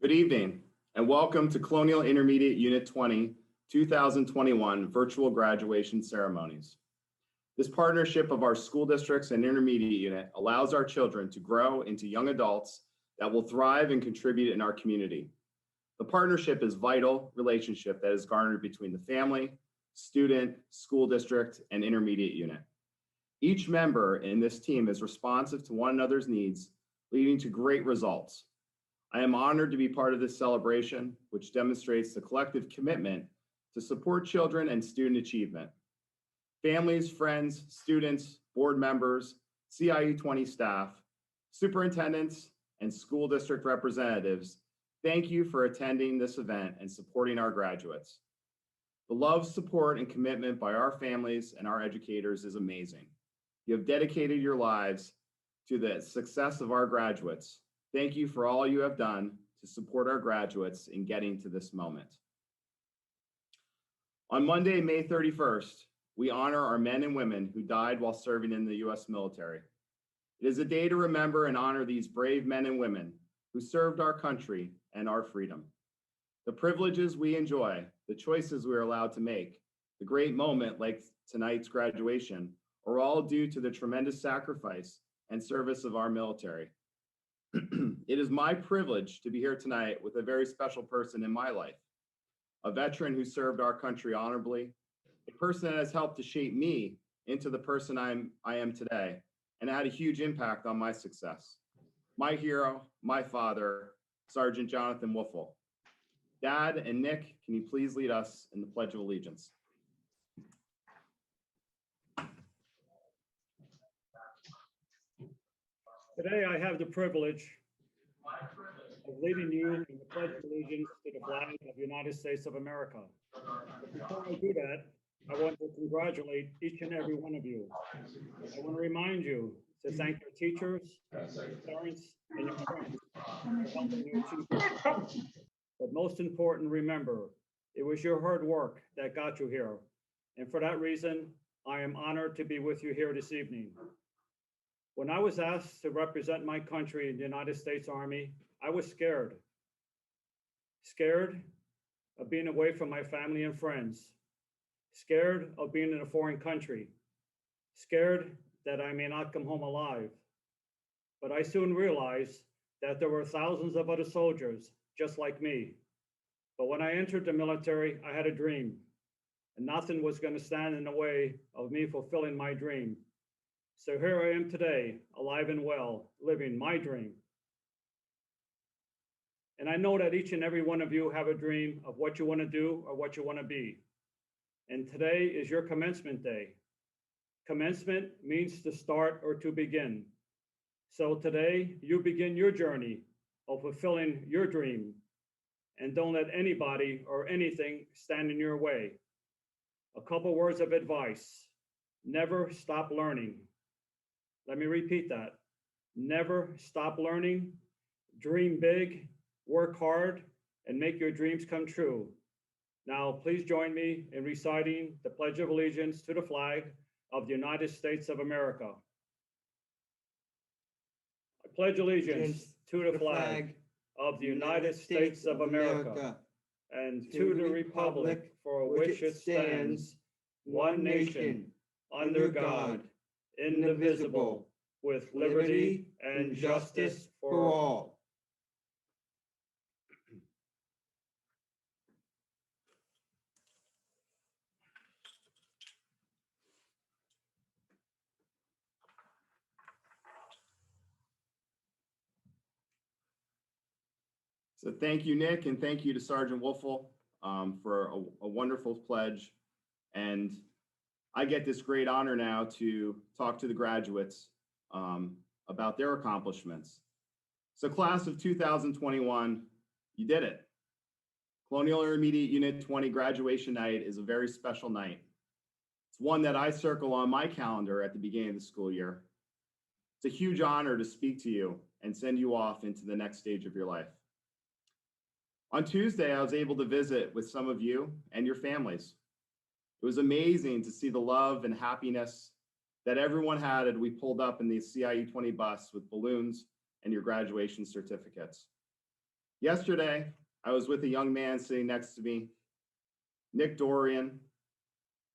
Good evening and welcome to Colonial Intermediate Unit 20, 2021 virtual graduation ceremonies. This partnership of our school districts and intermediate unit allows our children to grow into young adults that will thrive and contribute in our community. The partnership is a vital relationship that is garnered between the family, student, school district, and intermediate unit. Each member in this team is responsive to one another's needs, leading to great results. I am honored to be part of this celebration, which demonstrates the collective commitment to support children and student achievement. Families, friends, students, board members, CIU 20 staff, superintendents, and school district representatives, thank you for attending this event and supporting our graduates. The love, support, and commitment by our families and our educators is amazing. You have dedicated your lives to the success of our graduates. Thank you for all you have done to support our graduates in getting to this moment. On Monday, May 31st, we honor our men and women who died while serving in the U.S. military. It is a day to remember and honor these brave men and women who served our country and our freedom. The privileges we enjoy, the choices we are allowed to make, the great moment like tonight's graduation are all due to the tremendous sacrifice and service of our military. It is my privilege to be here tonight with a very special person in my life, a veteran who served our country honorably, a person that has helped to shape me into the person I am today and had a huge impact on my success. My hero, my father, Sergeant Jonathan Woofel. Dad and Nick, can you please lead us in the Pledge of Allegiance? Today, I have the privilege of leading you in the Pledge of Allegiance to the flag of the United States of America. But before I do that, I want to congratulate each and every one of you. I want to remind you to thank your teachers, parents, and your friends for helping you achieve this. But most important, remember, it was your hard work that got you here. And for that reason, I am honored to be with you here this evening. When I was asked to represent my country in the United States Army, I was scared. Scared of being away from my family and friends. Scared of being in a foreign country. Scared that I may not come home alive. But I soon realized that there were thousands of other soldiers just like me. But when I entered the military, I had a dream, and nothing was going to stand in the way of me fulfilling my dream. So here I am today, alive and well, living my dream. And I know that each and every one of you have a dream of what you want to do or what you want to be. And today is your commencement day. Commencement means to start or to begin. So today you begin your journey of fulfilling your dream, and don't let anybody or anything stand in your way. A couple words of advice: never stop learning. Let me repeat that. Never stop learning, dream big, work hard, and make your dreams come true. Now, please join me in reciting the Pledge of Allegiance to the flag of the United States of America. I pledge allegiance to the flag of the United States of America and to the republic for which it stands, one nation, under God, indivisible, with liberty and justice for all. So thank you, Nick, and thank you to Sergeant Woofel for a wonderful pledge. And I get this great honor now to talk to the graduates about their accomplishments. So class of 2021, you did it. Colonial Intermediate Unit 20 graduation night is a very special night. It's one that I circle on my calendar at the beginning of the school year. It's a huge honor to speak to you and send you off into the next stage of your life. On Tuesday, I was able to visit with some of you and your families. It was amazing to see the love and happiness that everyone had as we pulled up in the CIU 20 bus with balloons and your graduation certificates. Yesterday, I was with a young man sitting next to me, Nick Dorian.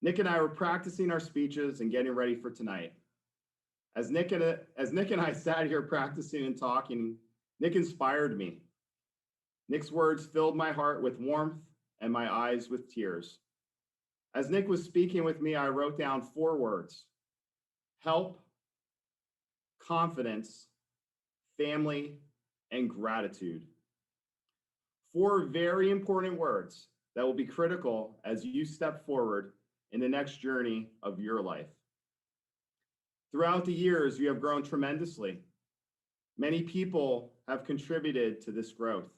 Nick and I were practicing our speeches and getting ready for tonight. As Nick and I sat here practicing and talking, Nick inspired me. Nick's words filled my heart with warmth and my eyes with tears. As Nick was speaking with me, I wrote down 4 words: help, confidence, family, and gratitude. 4 very important words that will be critical as you step forward in the next journey of your life. Throughout the years, you have grown tremendously. Many people have contributed to this growth.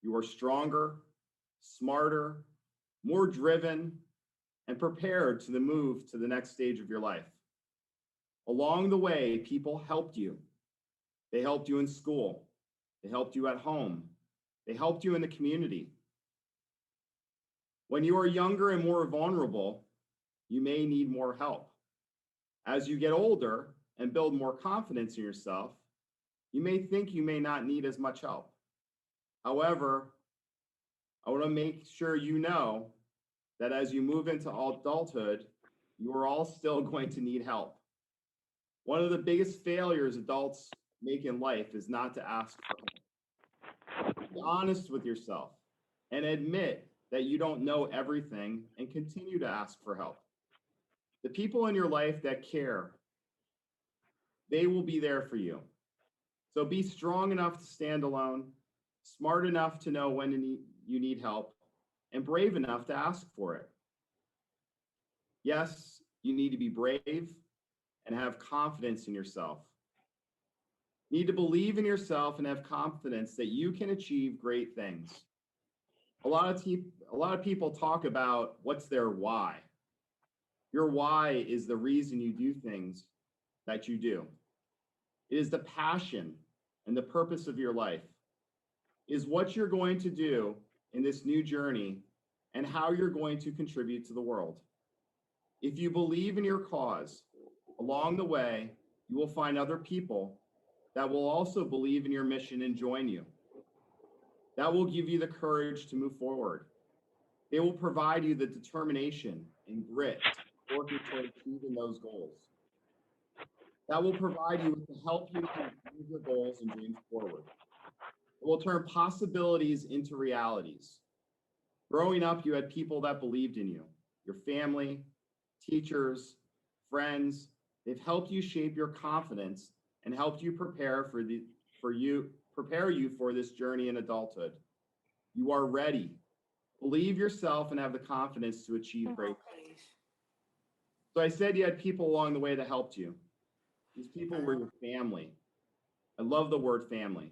You are stronger, smarter, more driven, and prepared to move to the next stage of your life. Along the way, people helped you. They helped you in school. They helped you at home. They helped you in the community. When you are younger and more vulnerable, you may need more help. As you get older and build more confidence in yourself, you may think you may not need as much help. However, I want to make sure you know that as you move into adulthood, you are all still going to need help. One of the biggest failures adults make in life is not to ask for help. Be honest with yourself and admit that you don't know everything and continue to ask for help. The people in your life that care, they will be there for you. So be strong enough to stand alone, smart enough to know when you need help, and brave enough to ask for it. Yes, you need to be brave and have confidence in yourself. You need to believe in yourself and have confidence that you can achieve great things. A lot of people talk about what's their why. Your why is the reason you do things that you do. It is the passion and the purpose of your life. It is what you're going to do in this new journey and how you're going to contribute to the world. If you believe in your cause, along the way, you will find other people that will also believe in your mission and join you. That will give you the courage to move forward. They will provide you the determination and grit working toward achieving those goals. That will provide you with the help you need to move your goals and dreams forward. It will turn possibilities into realities. Growing up, you had people that believed in you, your family, teachers, friends. They've helped you shape your confidence and helped you prepare you for this journey in adulthood. You are ready. Believe yourself and have the confidence to achieve great things. So I said you had people along the way that helped you. These people were your family. I love the word family.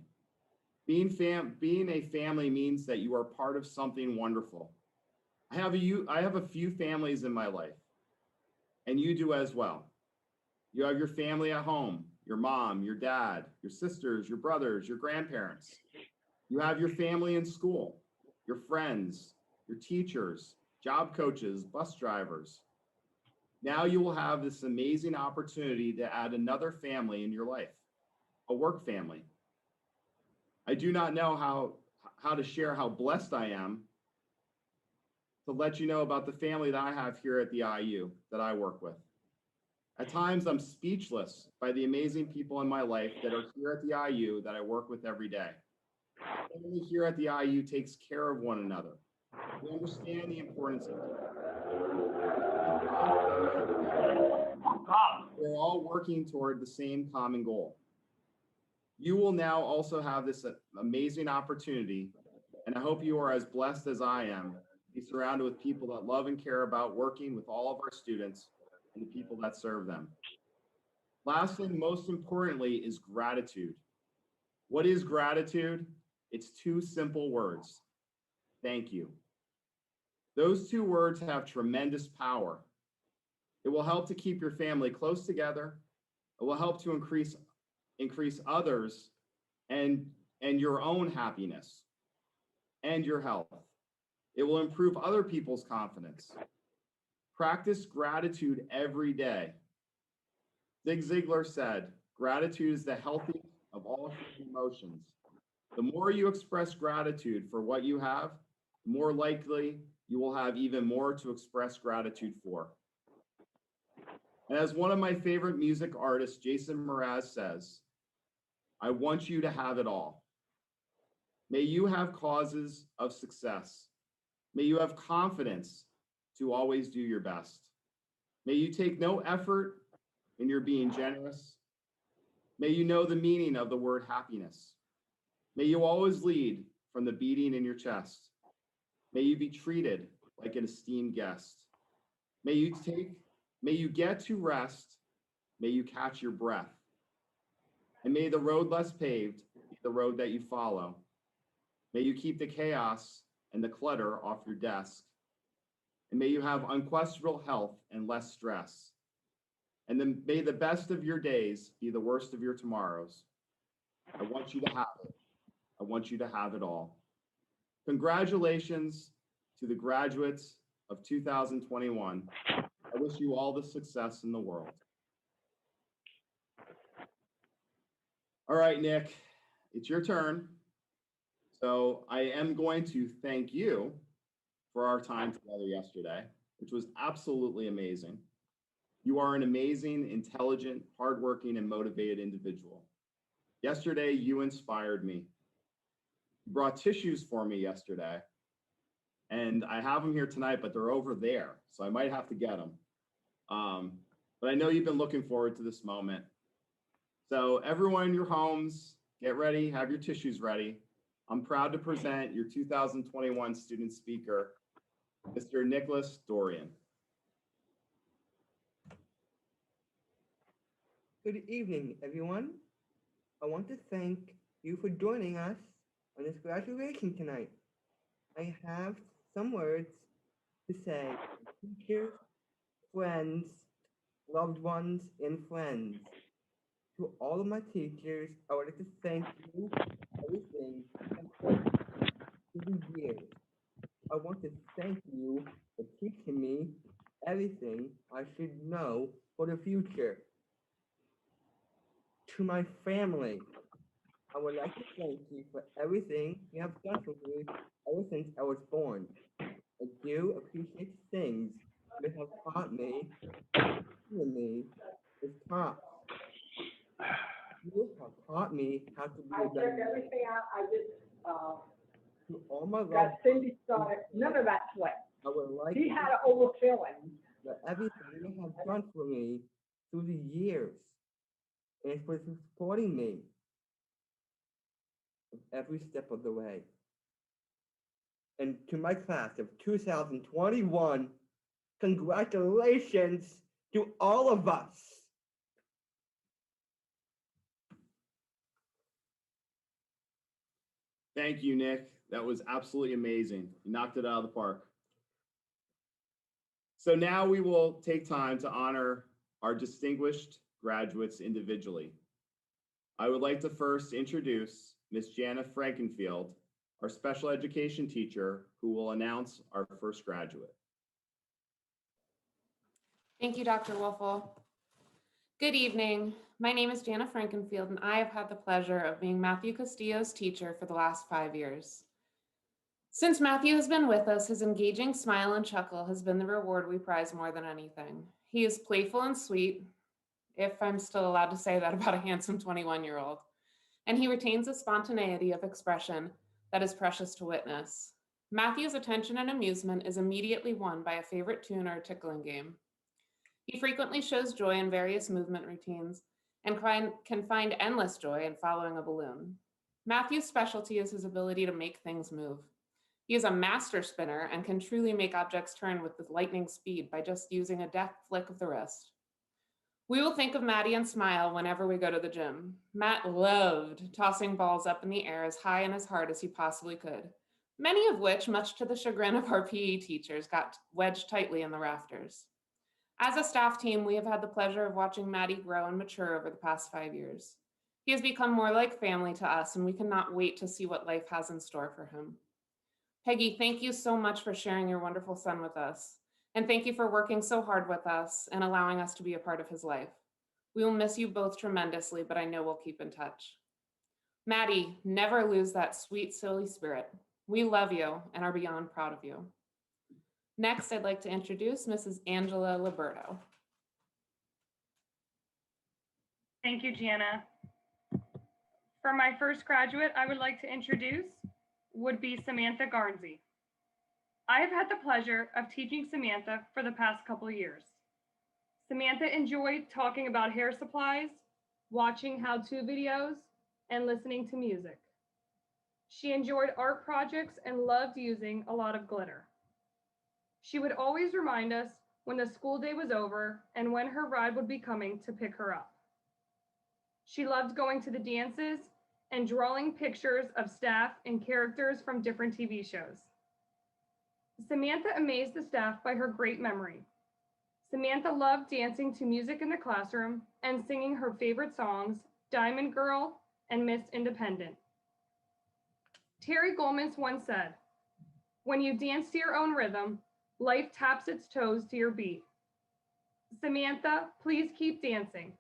Being a family means that you are part of something wonderful. I have a few families in my life, and you do as well. You have your family at home, your mom, your dad, your sisters, your brothers, your grandparents. You have your family in school, your friends, your teachers, job coaches, bus drivers. Now you will have this amazing opportunity to add another family in your life, a work family. I do not know how to share how blessed I am to let you know about the family that I have here at the IU that I work with. At times, I'm speechless by the amazing people in my life that are here at the IU that I work with every day. The family here at the IU takes care of one another. We understand the importance of it. We're all working toward the same common goal. You will now also have this amazing opportunity, and I hope you are as blessed as I am, to be surrounded with people that love and care about working with all of our students and the people that serve them. Last and most importantly is gratitude. What is gratitude? It's 2 simple words. Thank you. Those 2 words have tremendous power. It will help to keep your family close together. It will help to increase others and your own happiness and your health. It will improve other people's confidence. Practice gratitude every day. Zig Ziglar said, gratitude is the healthiest of all human emotions. The more you express gratitude for what you have, the more likely you will have even more to express gratitude for. And as one of my favorite music artists, Jason Mraz, says, I want you to have it all. May you have causes of success. May you have confidence to always do your best. May you take no effort in your being generous. May you know the meaning of the word happiness. May you always lead from the beating in your chest. May you be treated like an esteemed guest. May you get to rest. May you catch your breath. And may the road less paved be the road that you follow. May you keep the chaos and the clutter off your desk. And may you have unquestionable health and less stress. And then may the best of your days be the worst of your tomorrows. I want you to have it. I want you to have it all. Congratulations to the graduates of 2021. I wish you all the success in the world. All right, Nick, it's your turn. So I am going to thank you for our time together yesterday, which was absolutely amazing. You are an amazing, intelligent, hardworking, and motivated individual. Yesterday, you inspired me. You brought tissues for me yesterday, and I have them here tonight, but they're over there, so I might have to get them. But I know you've been looking forward to this moment. So everyone in your homes, get ready, have your tissues ready. I'm proud to present your 2021 student speaker, Mr. Nicholas Dorian. Good evening, everyone. I want to thank you for joining us on this graduation tonight. I have some words to say to teachers, friends, loved ones, and friends. To all of my teachers, I would like to thank you for everything through the years. I want to thank you for teaching me everything I should know for the future. To my family, I would like to thank you for everything you have done for me ever since I was born. I do appreciate the things you have taught me, given me is taught. You have taught me how to be a better man. Everything out, I just, To all my got love, Cindy started, none of that's wet. I would like She to had an overfilling. for everything you have done for me through the years and for supporting me every step of the way. And to my class of 2021, congratulations to all of us. Thank you, Nick. That was absolutely amazing. You knocked it out of the park. So now we will take time to honor our distinguished graduates individually. I would like to first introduce Ms. Jana Frankenfield, our special education teacher, who will announce our first graduate. Thank you, Dr. Wolfel. Good evening. My name is Jana Frankenfield, and I have had the pleasure of being Matthew Castillo's teacher for the last 5 years. Since Matthew has been with us, his engaging smile and chuckle has been the reward we prize more than anything. He is playful and sweet, if I'm still allowed to say that about a handsome 21-year-old, and he retains a spontaneity of expression that is precious to witness. Matthew's attention and amusement is immediately won by a favorite tune or a tickling game. He frequently shows joy in various movement routines and can find endless joy in following a balloon. Matthew's specialty is his ability to make things move. He is a master spinner and can truly make objects turn with lightning speed by just using a deft flick of the wrist. We will think of Matty and smile whenever we go to the gym. Matt loved tossing balls up in the air as high and as hard as he possibly could, many of which, much to the chagrin of our PE teachers, got wedged tightly in the rafters. As a staff team, we have had the pleasure of watching Matty grow and mature over the past 5 years. He has become more like family to us, and we cannot wait to see what life has in store for him. Peggy, thank you so much for sharing your wonderful son with us. And thank you for working so hard with us and allowing us to be a part of his life. We will miss you both tremendously, but I know we'll keep in touch. Maddie, never lose that sweet, silly spirit. We love you and are beyond proud of you. Next, I'd like to introduce Mrs. Angela Liberto. Thank you, Gianna. For my first graduate, I would like to introduce would be Samantha Garnsey. I have had the pleasure of teaching Samantha for the past couple of years. Samantha enjoyed talking about hair supplies, watching how-to videos, and listening to music. She enjoyed art projects and loved using a lot of glitter. She would always remind us when the school day was over and when her ride would be coming to pick her up. She loved going to the dances and drawing pictures of staff and characters from different TV shows. Samantha amazed the staff by her great memory. Samantha loved dancing to music in the classroom and singing her favorite songs, Diamond Girl and Miss Independent. Terry Goldman once said, "When you dance to your own rhythm, life taps its toes to your beat." Samantha, please keep dancing.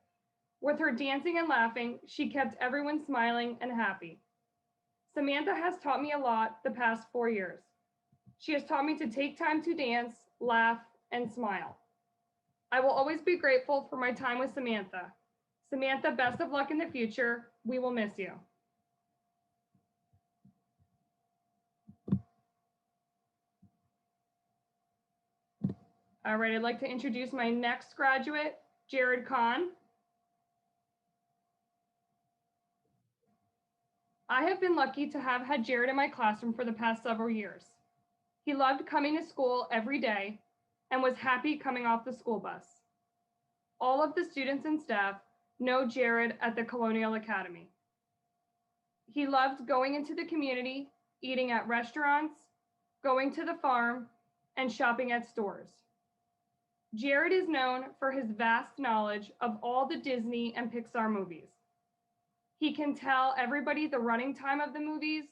With her dancing and laughing, she kept everyone smiling and happy. Samantha has taught me a lot the past 4 years. She has taught me to take time to dance, laugh, and smile. I will always be grateful for my time with Samantha. Samantha, best of luck in the future. We will miss you. All right, I'd like to introduce my next graduate, Jared Kahn. I have been lucky to have had Jared in my classroom for the past several years. He loved coming to school every day and was happy coming off the school bus. All of the students and staff know Jared at the Colonial Academy. He loved going into the community, eating at restaurants, going to the farm, and shopping at stores. Jared is known for his vast knowledge of all the Disney and Pixar movies. He can tell everybody the running time of the movies,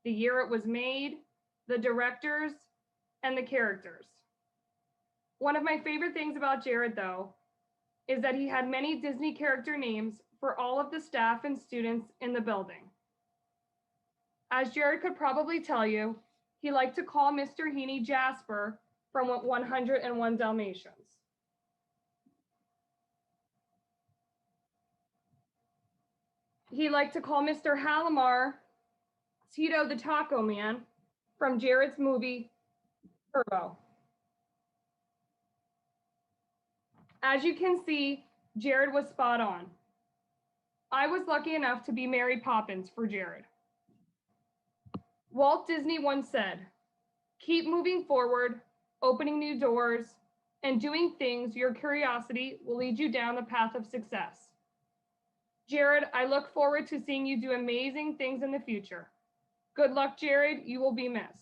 the year it was made, the directors, and the characters. One of my favorite things about Jared, though, is that he had many Disney character names for all of the staff and students in the building. As Jared could probably tell you, he liked to call Mr. Heaney Jasper from 101 Dalmatians. He liked to call Mr. Halamar Tito the Taco Man from Jared's movie Turbo. As you can see, Jared was spot on. I was lucky enough to be Mary Poppins for Jared. Walt Disney once said, "Keep moving forward, opening new doors, and doing things your curiosity will lead you down the path of success." Jared, I look forward to seeing you do amazing things in the future. Good luck, Jared. You will be missed.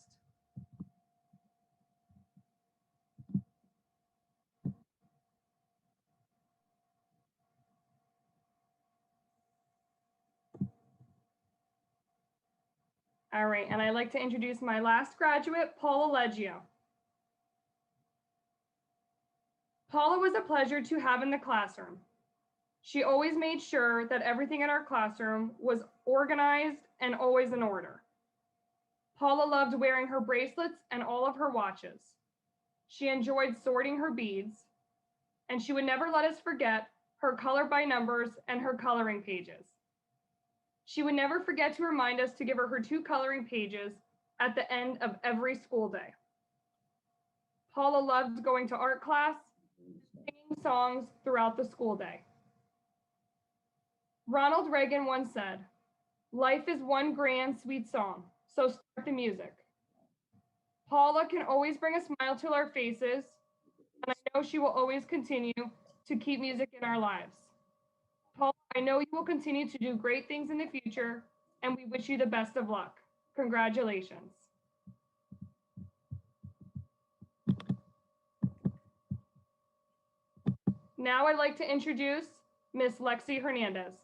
All right, and I'd like to introduce my last graduate, Paula Leggio. Paula was a pleasure to have in the classroom. She always made sure that everything in our classroom was organized and always in order. Paula loved wearing her bracelets and all of her watches. She enjoyed sorting her beads, and she would never let us forget her color by numbers and her coloring pages. She would never forget to remind us to give her 2 coloring pages at the end of every school day. Paula loved going to art class, singing songs throughout the school day. Ronald Reagan once said, "Life is one grand, sweet song, so start the music." Paula can always bring a smile to our faces, and I know she will always continue to keep music in our lives. Paula, I know you will continue to do great things in the future, and we wish you the best of luck. Congratulations. Now I'd like to introduce Miss Lexi Hernandez.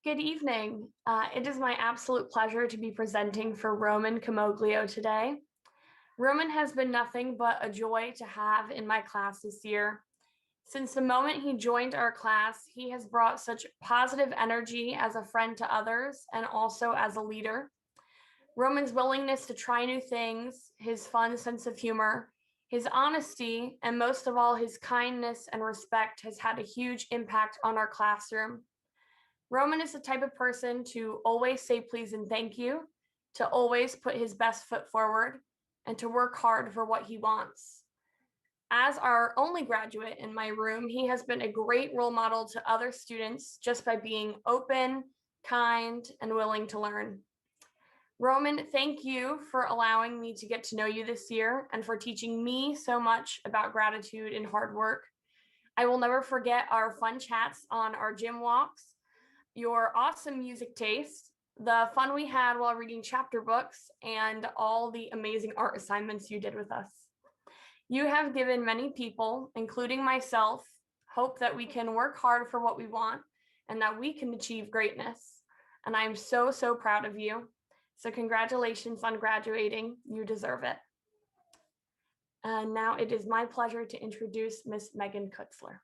Good evening. It is my absolute pleasure to be presenting for Roman Camoglio today. Roman has been nothing but a joy to have in my class this year. Since the moment he joined our class, he has brought such positive energy as a friend to others and also as a leader. Roman's willingness to try new things, his fun sense of humor, his honesty, and most of all, his kindness and respect has had a huge impact on our classroom. Roman is the type of person to always say please and thank you, to always put his best foot forward, and to work hard for what he wants. As our only graduate in my room, he has been a great role model to other students just by being open, kind, and willing to learn. Roman, thank you for allowing me to get to know you this year and for teaching me so much about gratitude and hard work. I will never forget our fun chats on our gym walks, your awesome music taste, the fun we had while reading chapter books, and all the amazing art assignments you did with us. You have given many people, including myself, hope that we can work hard for what we want and that we can achieve greatness. And I'm so, so proud of you. So congratulations on graduating. You deserve it. And now it is my pleasure to introduce Miss Megan Kutzler.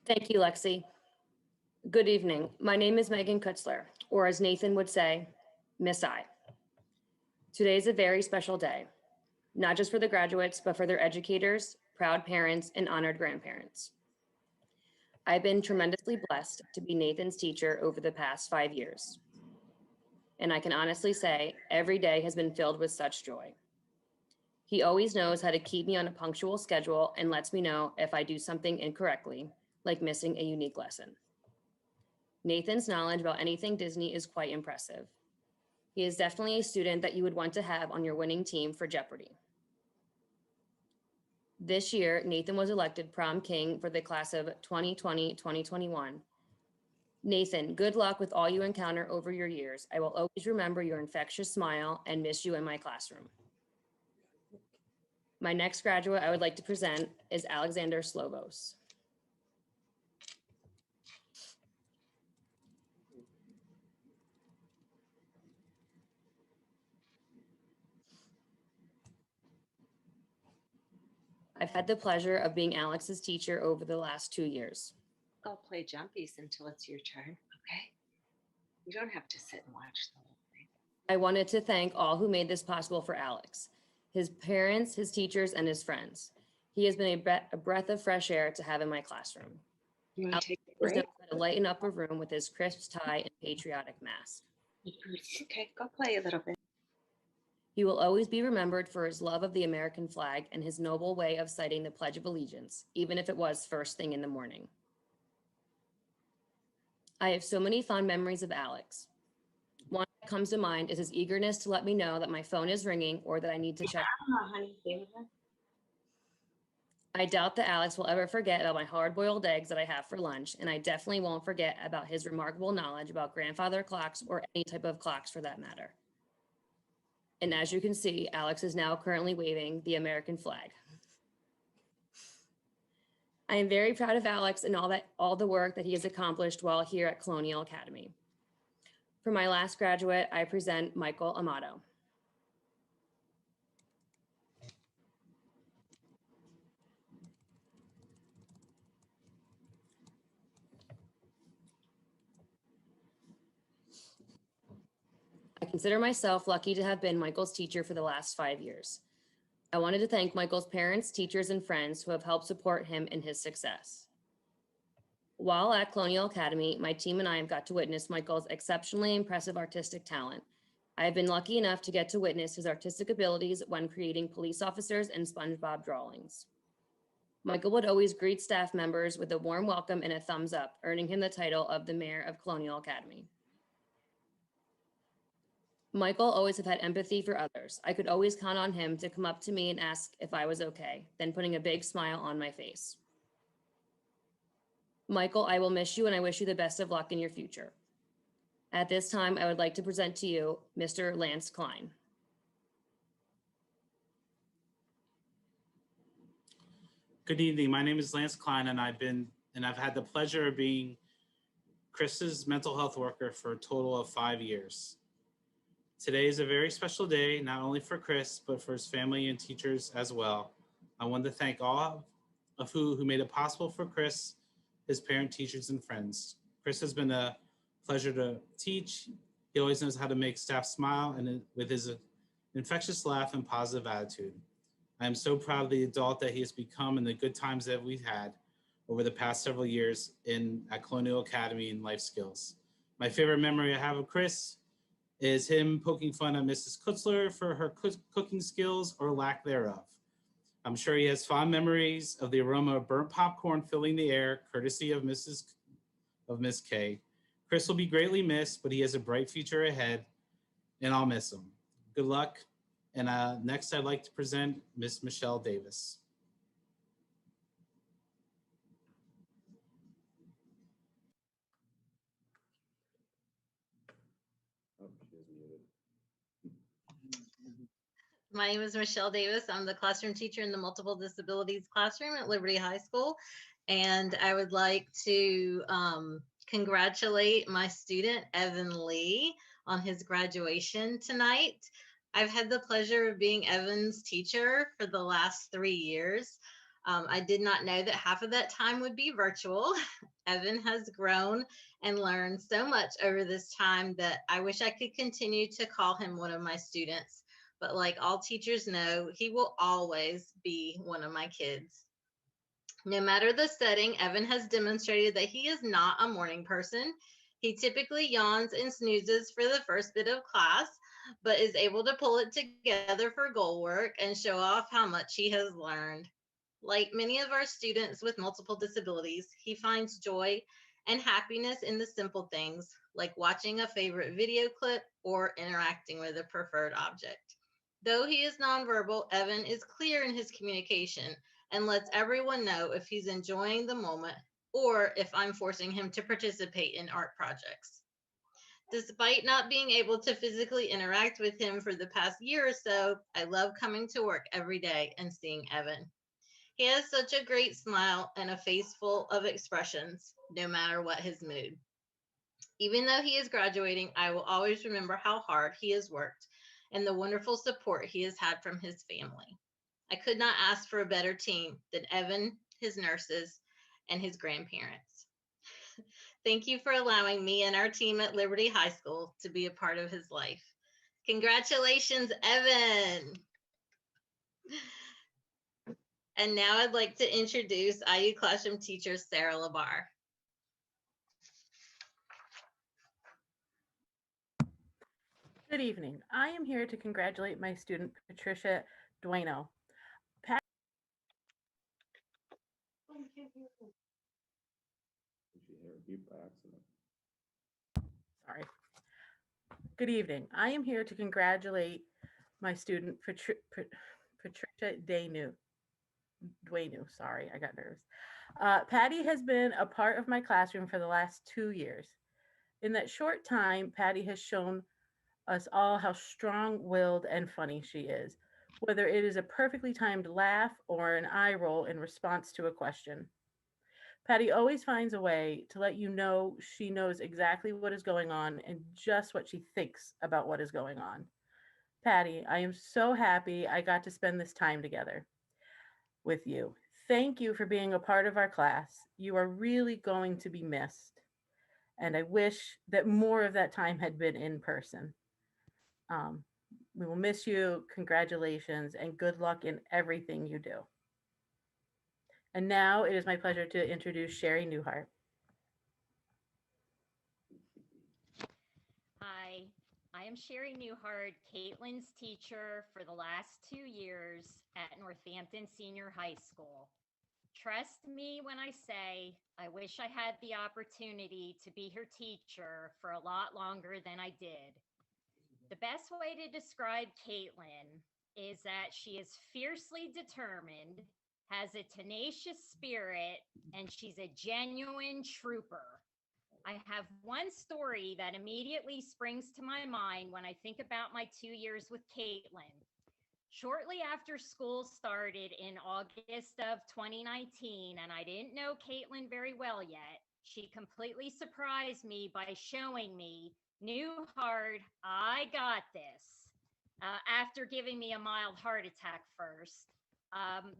Thank you, Lexi. Good evening. My name is Megan Kutzler, or as Nathan would say, Miss I. Today is a very special day, not just for the graduates, but for their educators, proud parents, and honored grandparents. I've been tremendously blessed to be Nathan's teacher over the past 5 years. And I can honestly say every day has been filled with such joy. He always knows how to keep me on a punctual schedule and lets me know if I do something incorrectly, like missing a unique lesson. Nathan's knowledge about anything Disney is quite impressive. He is definitely a student that you would want to have on your winning team for Jeopardy! This year, Nathan was elected prom king for the class of 2020-2021. Nathan, good luck with all you encounter over your years. I will always remember your infectious smile and miss you in my classroom. My next graduate I would like to present is Alexander Slovos. I've had the pleasure of being Alex's teacher over the last 2 years. Go play jumpies until it's your turn, okay? You don't have to sit and watch the whole thing. I wanted to thank all who made this possible for Alex, his parents, his teachers, and his friends. He has been a breath of fresh air to have in my classroom. You want to take a He break? knows how to lighten up a room with his crisp tie and patriotic mask. Okay, go play a little bit. He will always be remembered for his love of the American flag and his noble way of citing the Pledge of Allegiance, even if it was first thing in the morning. I have so many fond memories of Alex. One that comes to mind is his eagerness to let me know that my phone is ringing or that I need to check. Honey, stay with us. I doubt that Alex will ever forget about my hard-boiled eggs that I have for lunch, and I definitely won't forget about his remarkable knowledge about grandfather clocks or any type of clocks for that matter. And as you can see, Alex is now currently waving the American flag. I am very proud of Alex and all the work that he has accomplished while here at Colonial Academy. For my last graduate, I present Michael Amato. I consider myself lucky to have been Michael's teacher for the last 5 years. I wanted to thank Michael's parents, teachers, and friends who have helped support him in his success. While at Colonial Academy, my team and I have got to witness Michael's exceptionally impressive artistic talent. I have been lucky enough to get to witness his artistic abilities when creating police officers and SpongeBob drawings. Michael would always greet staff members with a warm welcome and a thumbs up, earning him the title of the Mayor of Colonial Academy. Michael always have had empathy for others. I could always count on him to come up to me and ask if I was okay, then putting a big smile on my face. Michael, I will miss you and I wish you the best of luck in your future. At this time, I would like to present to you Mr. Lance Klein. Good evening. My name is Lance Klein, and I've had the pleasure of being Chris's mental health worker for a total of 5 years. Today is a very special day, not only for Chris, but for his family and teachers as well. I want to thank all of who made it possible for Chris, his parent, teachers, and friends. Chris has been a pleasure to teach. He always knows how to make staff smile and with his infectious laugh and positive attitude. I am so proud of the adult that he has become and the good times that we've had over the past several years at Colonial Academy in life skills. My favorite memory I have of Chris is him poking fun at Mrs. Kutzler for her cooking skills or lack thereof. I'm sure he has fond memories of the aroma of burnt popcorn filling the air, courtesy of Miss K. Chris will be greatly missed, but he has a bright future ahead, and I'll miss him. Good luck. And next, I'd like to present Miss Michelle Davis. Oh, she is muted. My name is Michelle Davis. I'm the classroom teacher in the multiple disabilities classroom at Liberty High School. And I would like to congratulate my student, Evan Lee, on his graduation tonight. I've had the pleasure of being Evan's teacher for the last 3 years. I did not know that half of that time would be virtual. Evan has grown and learned so much over this time that I wish I could continue to call him one of my students. But like all teachers know, he will always be one of my kids. No matter the setting, Evan has demonstrated that he is not a morning person. He typically yawns and snoozes for the first bit of class, but is able to pull it together for goal work and show off how much he has learned. Like many of our students with multiple disabilities, he finds joy and happiness in the simple things, like watching a favorite video clip or interacting with a preferred object. Though he is nonverbal, Evan is clear in his communication and lets everyone know if he's enjoying the moment or if I'm forcing him to participate in art projects. Despite not being able to physically interact with him for the past year or so, I love coming to work every day and seeing Evan. He has such a great smile and a face full of expressions, no matter what his mood. Even though he is graduating, I will always remember how hard he has worked and the wonderful support he has had from his family. I could not ask for a better team than Evan, his nurses, and his grandparents. Thank you for allowing me and our team at Liberty High School to be a part of his life. Congratulations, Evan. And now I'd like to introduce IU classroom teacher, Sarah Labar. Good evening. I am here to congratulate my student, Patricia Dueno. Sorry. Good evening. I am here to congratulate my student, Patricia Dueno. Sorry, I got nervous. Patty has been a part of my classroom for the last 2 years. In that short time, Patty has shown us all how strong-willed and funny she is, whether it is a perfectly timed laugh or an eye roll in response to a question. Patty always finds a way to let you know she knows exactly what is going on and just what she thinks about what is going on. Patty, I am so happy I got to spend this time together with you. Thank you for being a part of our class. You are really going to be missed. And I wish that more of that time had been in person. We will miss you. Congratulations and good luck in everything you do. And now it is my pleasure to introduce Sherry Newhart. Hi, I am Sherry Newhart, Caitlin's teacher for the last 2 years at Northampton Senior High School. Trust me when I say I wish I had the opportunity to be her teacher for a lot longer than I did. The best way to describe Caitlin is that she is fiercely determined, has a tenacious spirit, and she's a genuine trooper. I have one story that immediately springs to my mind when I think about my 2 years with Caitlin. Shortly after school started in August of 2019, and I didn't know Caitlin very well yet, she completely surprised me by showing me Newhart, I got this. After giving me a mild heart attack first.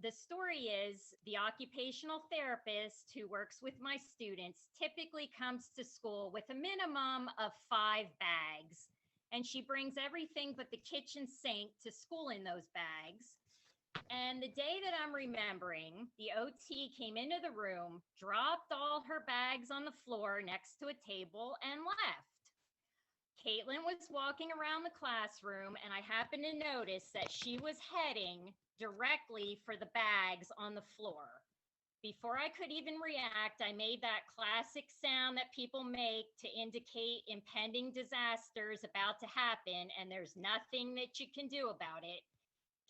The story is the occupational therapist who works with my students typically comes to school with a minimum of 5 bags, and she brings everything but the kitchen sink to school in those bags. And the day that I'm remembering, the OT came into the room, dropped all her bags on the floor next to a table, and left. Caitlin was walking around the classroom, and I happened to notice that she was heading directly for the bags on the floor. Before I could even react, I made that classic sound that people make to indicate impending disaster is about to happen, and there's nothing that you can do about it.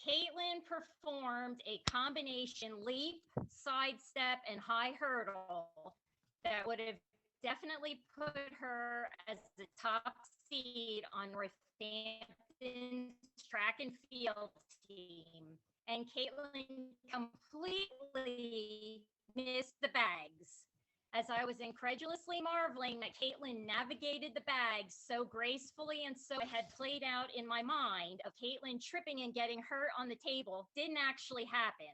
Caitlin performed a combination leap, sidestep, and high hurdle that would have definitely put her as the top seed on Northampton's track and field team. And Caitlin completely missed the bags. As I was incredulously marveling that Caitlin navigated the bags so gracefully, and so it had played out in my mind of Caitlin tripping and getting hurt on the table didn't actually happen.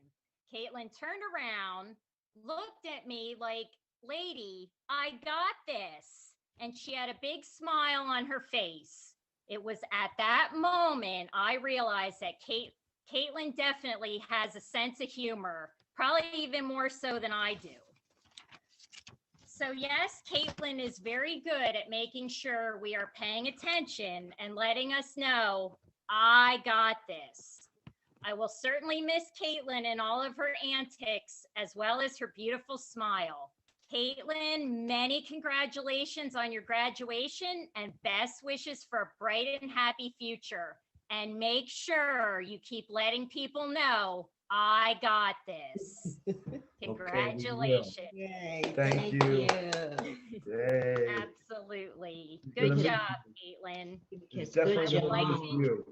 Caitlin turned around, looked at me like, lady, I got this. And she had a big smile on her face. It was at that moment I realized that Caitlin definitely has a sense of humor, probably even more so than I do. So yes, Caitlin is very good at making sure we are paying attention and letting us know, I got this. I will certainly miss Caitlin and all of her antics, as well as her beautiful smile. Caitlin, many congratulations on your graduation and best wishes for a bright and happy future. And make sure you keep letting people know, I got this. Congratulations. Yay, Thank you. Yay. Absolutely. Good Good to job, Caitlin. It's I definitely would gonna like miss to you. introduce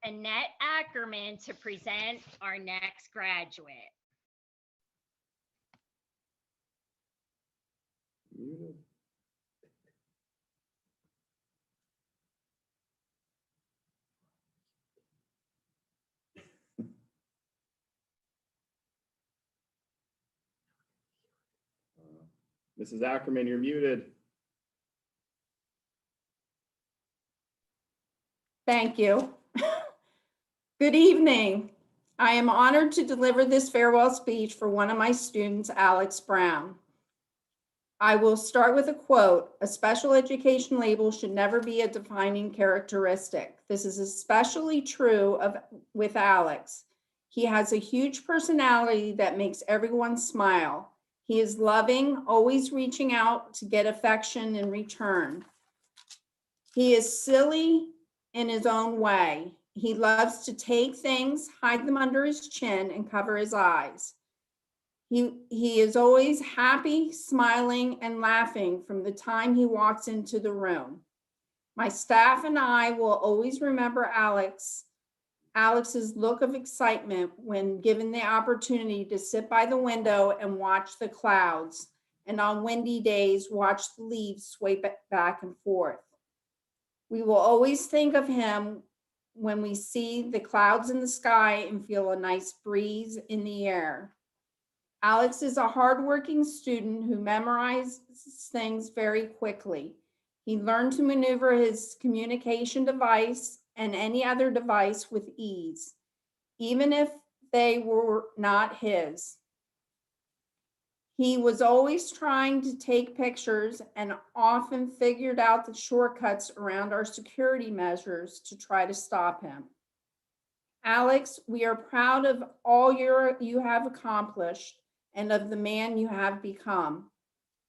Annette Ackerman to present our next graduate. Mrs. Ackerman, you're muted. Thank you. Good evening. I am honored to deliver this farewell speech for one of my students, Alex Brown. I will start with a quote. A special education label should never be a defining characteristic. This is especially true with Alex. He has a huge personality that makes everyone smile. He is loving, always reaching out to get affection in return. He is silly in his own way. He loves to take things, hide them under his chin, and cover his eyes. He is always happy, smiling, and laughing from the time he walks into the room. My staff and I will always remember Alex's look of excitement when given the opportunity to sit by the window and watch the clouds, and on windy days, watch the leaves sway back and forth. We will always think of him when we see the clouds in the sky and feel a nice breeze in the air. Alex is a hardworking student who memorizes things very quickly. He learned to maneuver his communication device and any other device with ease, even if they were not his. He was always trying to take pictures and often figured out the shortcuts around our security measures to try to stop him. Alex, we are proud of all you have accomplished and of the man you have become,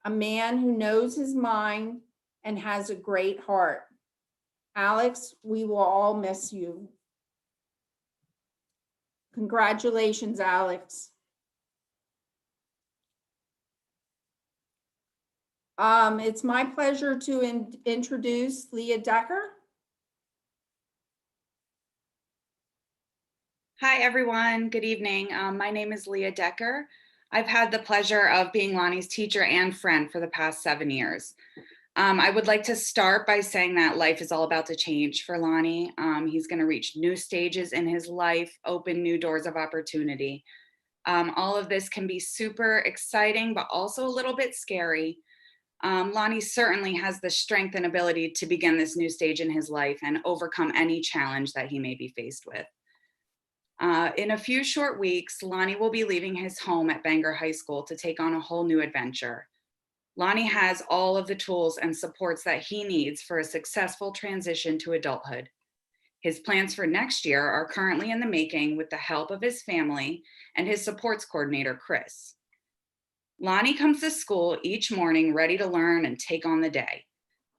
a man who knows his mind and has a great heart. Alex, we will all miss you. Congratulations, Alex. It's my pleasure to introduce Leah Decker. Hi, everyone. Good evening. My name is Leah Decker. I've had the pleasure of being Lonnie's teacher and friend for the past 7 years. I would like to start by saying that life is all about to change for Lonnie. He's going to reach new stages in his life, open new doors of opportunity. All of this can be super exciting, but also a little bit scary. Lonnie certainly has the strength and ability to begin this new stage in his life and overcome any challenge that he may be faced with. In a few short weeks, Lonnie will be leaving his home at Bangor High School to take on a whole new adventure. Lonnie has all of the tools and supports that he needs for a successful transition to adulthood. His plans for next year are currently in the making with the help of his family and his supports coordinator, Chris. Lonnie comes to school each morning ready to learn and take on the day.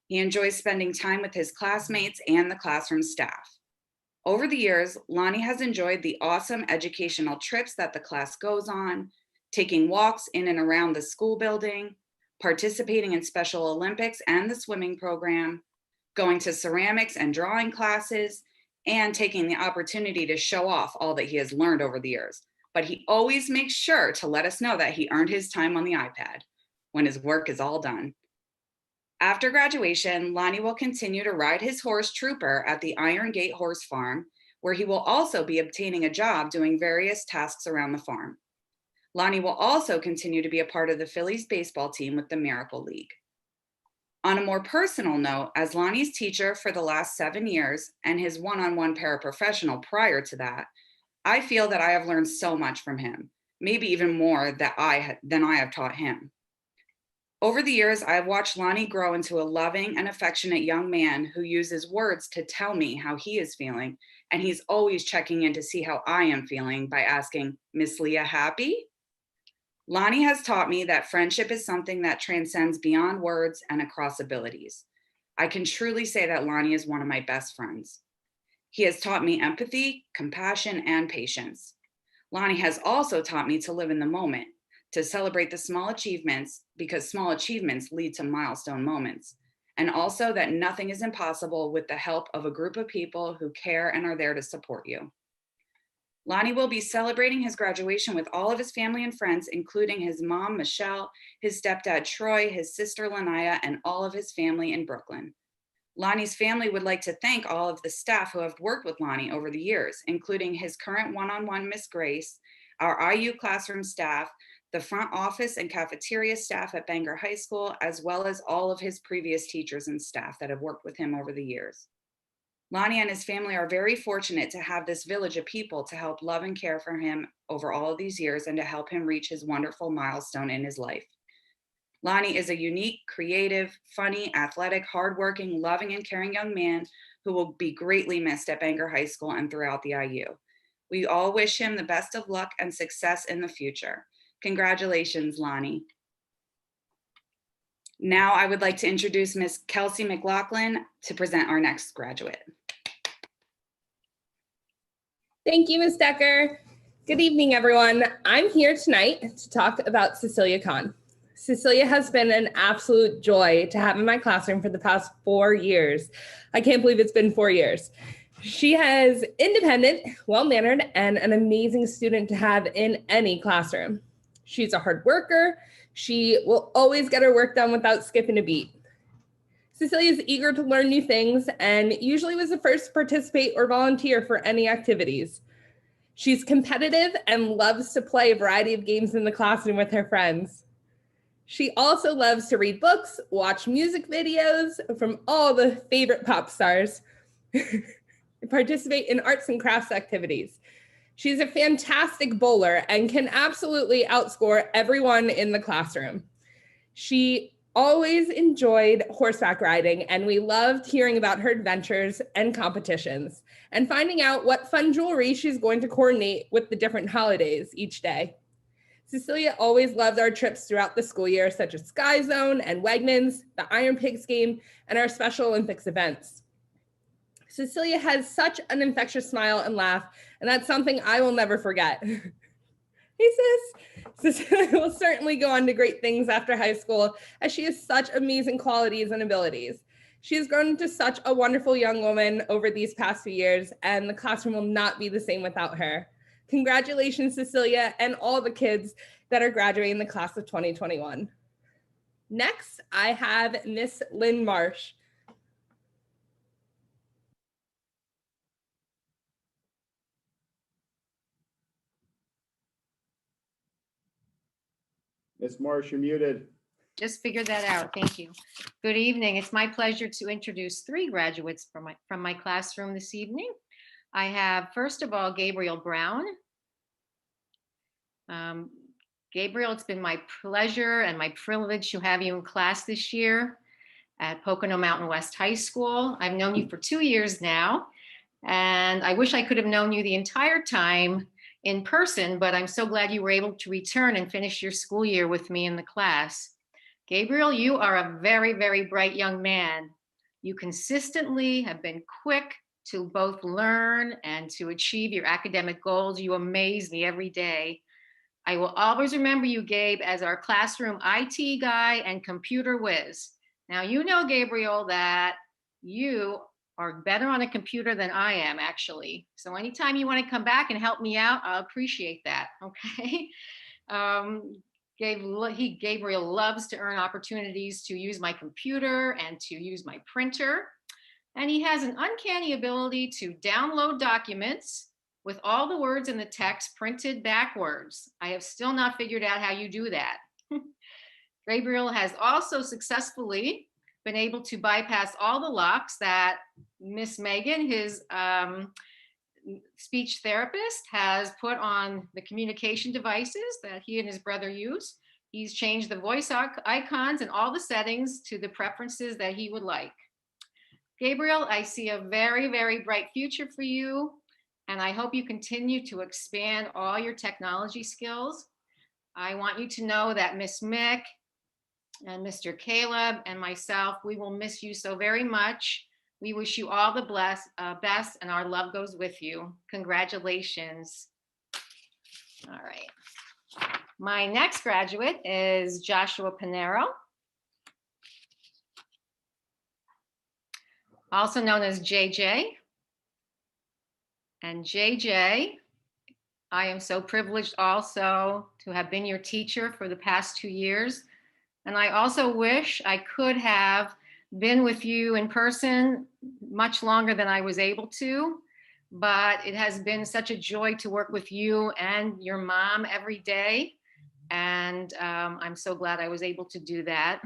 He enjoys spending time with his classmates and the classroom staff. Over the years, Lonnie has enjoyed the awesome educational trips that the class goes on, taking walks in and around the school building, participating in Special Olympics and the swimming program, going to ceramics and drawing classes, and taking the opportunity to show off all that he has learned over the years. But he always makes sure to let us know that he earned his time on the iPad when his work is all done. After graduation, Lonnie will continue to ride his horse Trooper at the Iron Gate Horse Farm, where he will also be obtaining a job doing various tasks around the farm. Lonnie will also continue to be a part of the Phillies baseball team with the Miracle League. On a more personal note, as Lonnie's teacher for the last 7 years and his one-on-one paraprofessional prior to that, I feel that I have learned so much from him, maybe even more than I have taught him. Over the years, I have watched Lonnie grow into a loving and affectionate young man who uses words to tell me how he is feeling, and he's always checking in to see how I am feeling by asking, "Miss Leah happy?" Lonnie has taught me that friendship is something that transcends beyond words and across abilities. I can truly say that Lonnie is one of my best friends. He has taught me empathy, compassion, and patience. Lonnie has also taught me to live in the moment, to celebrate the small achievements because small achievements lead to milestone moments, and also that nothing is impossible with the help of a group of people who care and are there to support you. Lonnie will be celebrating his graduation with all of his family and friends, including his mom, Michelle, his stepdad, Troy, his sister, Lanaya, and all of his family in Brooklyn. Lonnie's family would like to thank all of the staff who have worked with Lonnie over the years, including his current one-on-one Miss Grace, our IU classroom staff, the front office and cafeteria staff at Bangor High School, as well as all of his previous teachers and staff that have worked with him over the years. Lonnie and his family are very fortunate to have this village of people to help love and care for him over all of these years and to help him reach his wonderful milestone in his life. Lonnie is a unique, creative, funny, athletic, hardworking, loving, and caring young man who will be greatly missed at Bangor High School and throughout the IU. We all wish him the best of luck and success in the future. Congratulations, Lonnie. Now I would like to introduce Ms. Kelsey McLaughlin to present our next graduate. Thank you, Ms. Decker. Good evening, everyone. I'm here tonight to talk about Cecilia Kahn. Cecilia has been an absolute joy to have in my classroom for the past 4 years. I can't believe it's been 4 years. She is independent, well-mannered, and an amazing student to have in any classroom. She's a hard worker. She will always get her work done without skipping a beat. Cecilia is eager to learn new things and usually was the first to participate or volunteer for any activities. She's competitive and loves to play a variety of games in the classroom with her friends. She also loves to read books, watch music videos from all the favorite pop stars, and participate in arts and crafts activities. She's a fantastic bowler and can absolutely outscore everyone in the classroom. She always enjoyed horseback riding, and we loved hearing about her adventures and competitions and finding out what fun jewelry she's going to coordinate with the different holidays each day. Cecilia always loved our trips throughout the school year, such as Sky Zone and Wegmans, the Iron Pigs game, and our Special Olympics events. Cecilia has such an infectious smile and laugh, and that's something I will never forget. Hey, sis. Cecilia will certainly go on to great things after high school, as she has such amazing qualities and abilities. She has grown into such a wonderful young woman over these past few years, and the classroom will not be the same without her. Congratulations, Cecilia, and all the kids that are graduating the class of 2021. Next, I have Miss Lynn Marsh. Ms. Marsh, you're muted. Just figured that out. Thank you. Good evening. It's my pleasure to introduce three graduates from my classroom this evening. I have, first of all, Gabriel Brown. Gabriel, it's been my pleasure and my privilege to have you in class this year at Pocono Mountain West High School. I've known you for 2 years now, and I wish I could have known you the entire time in person, but I'm so glad you were able to return and finish your school year with me in the class. Gabriel, you are a very, very bright young man. You consistently have been quick to both learn and to achieve your academic goals. You amaze me every day. I will always remember you, Gabe, as our classroom IT guy and computer whiz. Now, you know, Gabriel, that you are better on a computer than I am, actually. So anytime you want to come back and help me out, I'll appreciate that, okay? Gabriel loves to earn opportunities to use my computer and to use my printer. And he has an uncanny ability to download documents with all the words in the text printed backwards. I have still not figured out how you do that. Gabriel has also successfully been able to bypass all the locks that Miss Megan, his speech therapist, has put on the communication devices that he and his brother use. He's changed the voice icons and all the settings to the preferences that he would like. Gabriel, I see a very, very bright future for you, and I hope you continue to expand all your technology skills. I want you to know that Miss Mick and Mr. Caleb and myself, we will miss you so very much. We wish you all the best, and our love goes with you. Congratulations. All right. My next graduate is Joshua Pinero, also known as JJ. And JJ, I am so privileged also to have been your teacher for the past 2 years. And I also wish I could have been with you in person much longer than I was able to, but it has been such a joy to work with you and your mom every day. And I'm so glad I was able to do that.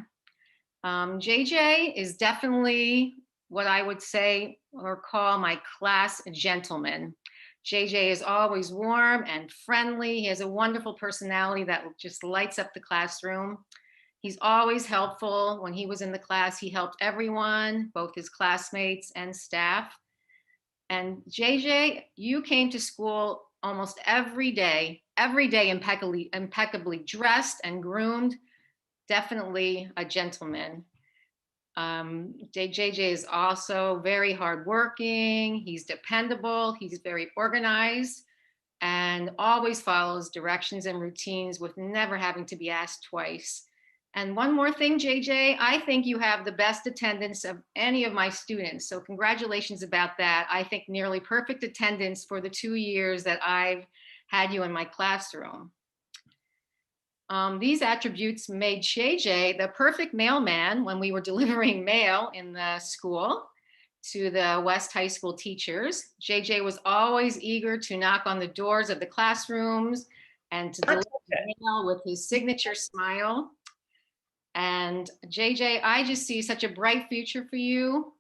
JJ is definitely what I would say or call my class gentleman. JJ is always warm and friendly. He has a wonderful personality that just lights up the classroom. He's always helpful. When he was in the class, he helped everyone, both his classmates and staff. And JJ, you came to school almost every day impeccably dressed and groomed. Definitely a gentleman. JJ is also very hardworking. He's dependable. He's very organized and always follows directions and routines with never having to be asked twice. And one more thing, JJ, I think you have the best attendance of any of my students. So congratulations about that. I think nearly perfect attendance for the 2 years that I've had you in my classroom. These attributes made JJ the perfect mailman when we were delivering mail in the school to the West High School teachers. JJ was always eager to knock on the doors of the classrooms and to deliver mail with his signature smile. And JJ, I just see such a bright future for you.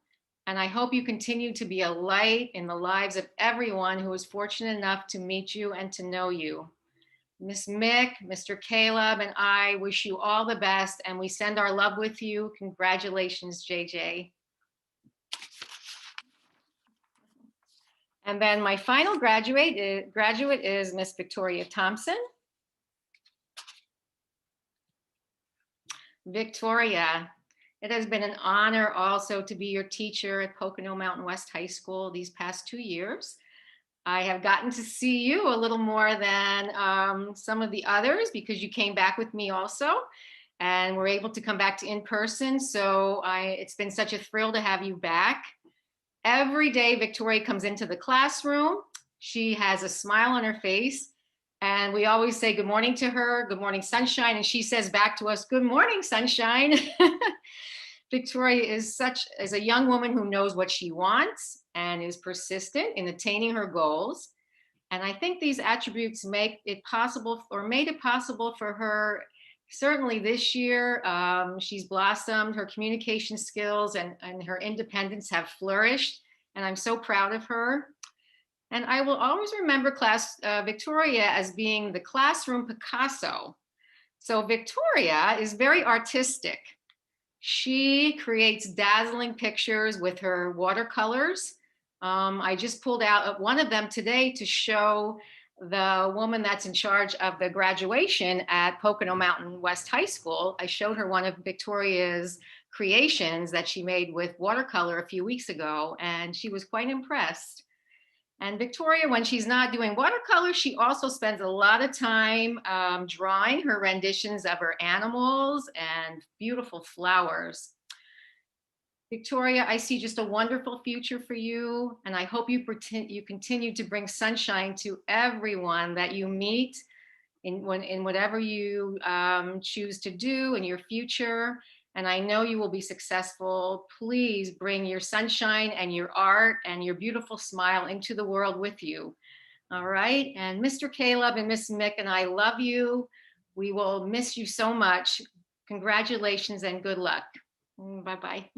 And I hope you continue to be a light in the lives of everyone who is fortunate enough to meet you and to know you. Miss Mick, Mr. Caleb, and I wish you all the best, and we send our love with you. Congratulations, JJ. And then my final graduate is Miss Victoria Thompson. Victoria, it has been an honor also to be your teacher at Pocono Mountain West High School these past 2 years. I have gotten to see you a little more than some of the others because you came back with me also and were able to come back to in person. So it's been such a thrill to have you back. Every day Victoria comes into the classroom. She has a smile on her face And we always say good morning to her, good morning, sunshine. And she says back to us, good morning, sunshine. Victoria is a young woman who knows what she wants and is persistent in attaining her goals. And I think these attributes made it possible for her. Certainly this year, she's blossomed, her communication skills and her independence have flourished. And I'm so proud of her. And I will always remember Victoria as being the classroom Picasso. So Victoria is very artistic. She creates dazzling pictures with her watercolors. I just pulled out one of them today to show the woman that's in charge of the graduation at Pocono Mountain West High School. I showed her one of Victoria's creations that she made with watercolor a few weeks ago, and she was quite impressed. And Victoria, when she's not doing watercolor, she also spends a lot of time drawing her renditions of her animals and beautiful flowers. Victoria, I see just a wonderful future for you, and I hope you continue to bring sunshine to everyone that you meet in whatever you choose to do in your future. And I know you will be successful. Please bring your sunshine and your art and your beautiful smile into the world with you. All right. And Mr. Caleb and Miss Mick and I love you. We will miss you so much. Congratulations and good luck. Bye-bye.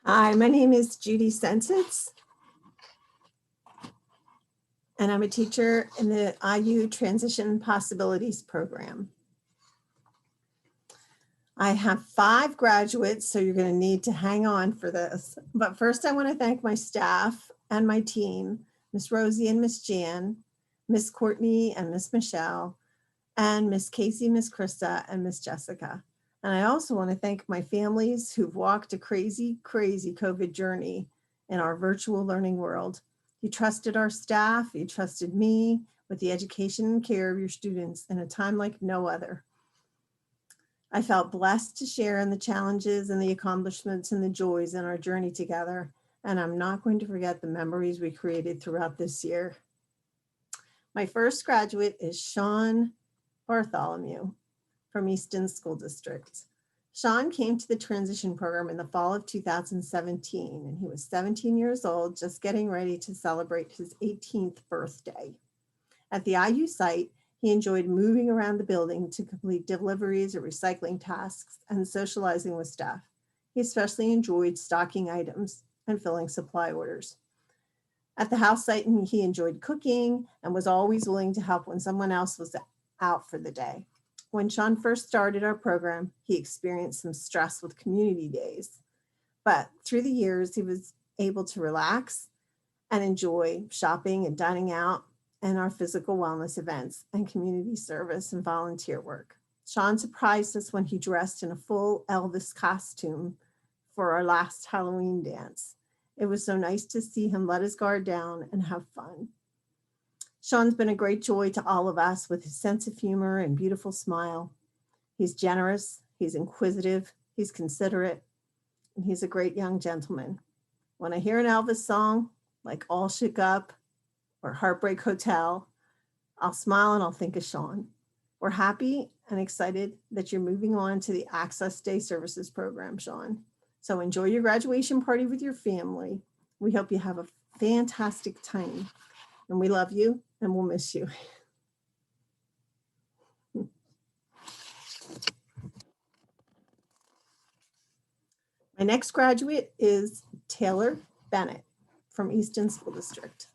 Hi, my name is Judy Sensitz, and I'm a teacher in the IU Transition Possibilities Program. I have 5 graduates, so you're going to need to hang on for this. But first, I want to thank my staff and my team, Miss Rosie and Miss Jan, Miss Courtney and Miss Michelle, and Miss Casey, Miss Krista, and Miss Jessica. And I also want to thank my families who've walked a crazy, crazy COVID journey in our virtual learning world. You trusted our staff, you trusted me with the education and care of your students in a time like no other. I felt blessed to share in the challenges and the accomplishments and the joys in our journey together. And I'm not going to forget the memories we created throughout this year. My first graduate is Sean Bartholomew from Easton School District. Sean came to the transition program in the fall of 2017, and he was 17 years old, just getting ready to celebrate his 18th birthday. At the IU site, he enjoyed moving around the building to complete deliveries or recycling tasks and socializing with staff. He especially enjoyed stocking items and filling supply orders. At the house site, he enjoyed cooking and was always willing to help when someone else was out for the day. When Sean first started our program, he experienced some stress with community days, but through the years, he was able to relax and enjoy shopping and dining out and our physical wellness events and community service and volunteer work. Sean surprised us when he dressed in a full Elvis costume for our last Halloween dance. It was so nice to see him let his guard down and have fun. Sean's been a great joy to all of us with his sense of humor and beautiful smile. He's generous, he's inquisitive, he's considerate, and he's a great young gentleman. When I hear an Elvis song, like All Shook Up or Heartbreak Hotel, I'll smile and I'll think of Sean. We're happy and excited that you're moving on to the Access Day Services program, Sean. So enjoy your graduation party with your family. We hope you have a fantastic time. And we love you and we'll miss you. My next graduate is Taylor Bennett from Easton School District.